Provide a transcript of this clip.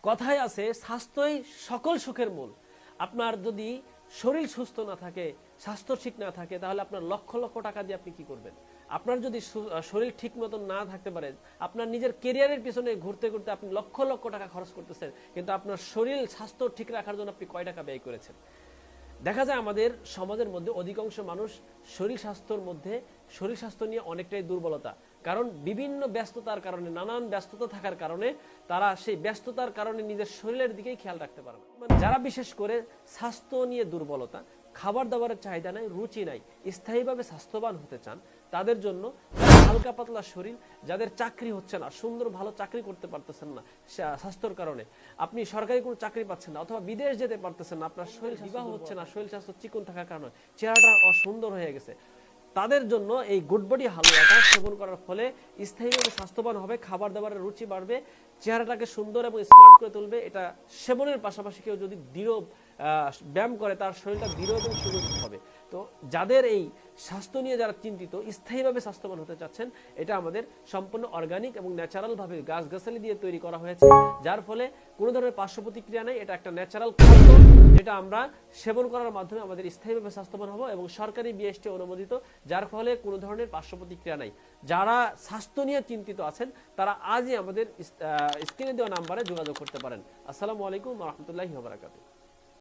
কথায় আছে স্বাস্থ্যই সকল সুখের মূল। আপনার যদি শরীর সুস্থ না থাকে, স্বাস্থ্য ঠিক না থাকে, তাহলে আপনার লক্ষ লক্ষ টাকা দিয়ে আপনি কি করবেন? আপনার যদি শরীর ঠিক মতন না থাকতে পারে, আপনার নিজের কেরিয়ারের পিছনে ঘুরতে ঘুরতে আপনি লক্ষ লক্ষ টাকা খরচ করতেছেন, কিন্তু আপনার শরীর স্বাস্থ্য ঠিক রাখার জন্য আপনি কয় টাকা ব্যয় করেছেন? দেখা যায় আমাদের সমাজের মধ্যে অধিকাংশ মানুষ শরীর স্বাস্থ্য নিয়ে অনেকটাই দুর্বলতা। কারণ বিভিন্ন ব্যস্ততার কারণে, নানান ব্যস্ততা থাকার কারণে তারা সেই ব্যস্ততার কারণে নিজের শরীরের দিকেই খেয়াল রাখতে পারে না। যারা বিশেষ করে স্বাস্থ্য নিয়ে দুর্বলতা, খাবার দাবারের চাহিদা নাই, রুচি নাই, স্থায়ীভাবে স্বাস্থ্যবান হতে চান, তাদের জন্য হালকা পাতলা শরীর, যাদের চাকরি হচ্ছে না, সুন্দর ভালো চাকরি করতে পারতেছেন না স্বাস্থ্যর কারণে, আপনি সরকারি কোনো চাকরি পাচ্ছেন না, অথবা বিদেশ যেতে পারতেছেন না, আপনার শরীর বিবাহ হচ্ছে না, শরীর স্বাস্থ্য চিকন থাকার কারণে চেহারাটা অসুন্দর হয়ে গেছে, তাদের জন্য এই গুড বডি হালুয়াটা সেবন করার ফলে স্থায়ীভাবে স্বাস্থ্যবান হবে, খাবার দাবারের রুচি বাড়বে, চেহারাটাকে সুন্দর এবং স্মার্ট করে তুলবে। এটা সেবনের পাশাপাশি কেউ যদি দৃঢ় ব্যায়াম করে, তার শরীরটা দৃঢ় এবং সুগঠিত হবে। তো যাদের এই স্বাস্থ্য নিয়ে যারা চিন্তিত, স্থায়ীভাবে স্বাস্থ্যবান হতে চাচ্ছেন, এটা আমাদের সম্পূর্ণ অর্গানিক এবং ন্যাচারালভাবে গাছগাছালি দিয়ে তৈরি করা হয়েছে, যার ফলে কোনো ধরনের পার্শ্ব প্রতিক্রিয়া নেই। এটা একটা ন্যাচারাল খাদ্য, যেটা আমরা সেবন করার মাধ্যমে আমাদের স্থায়ীভাবে স্বাস্থ্যবান হবো, এবং সরকারি বিএসটি অনুমোদিত, যার ফলে কোনো ধরনের পার্শ্ব প্রতিক্রিয়া নাই। যারা স্বাস্থ্য নিয়ে চিন্তিত আছেন, তারা আজই আমাদের স্ক্রিনে দেওয়া নাম্বারে যোগাযোগ করতে পারেন। আসসালামু আলাইকুম ওয়া রাহমাতুল্লাহি ওয়া বারাকাতুহু।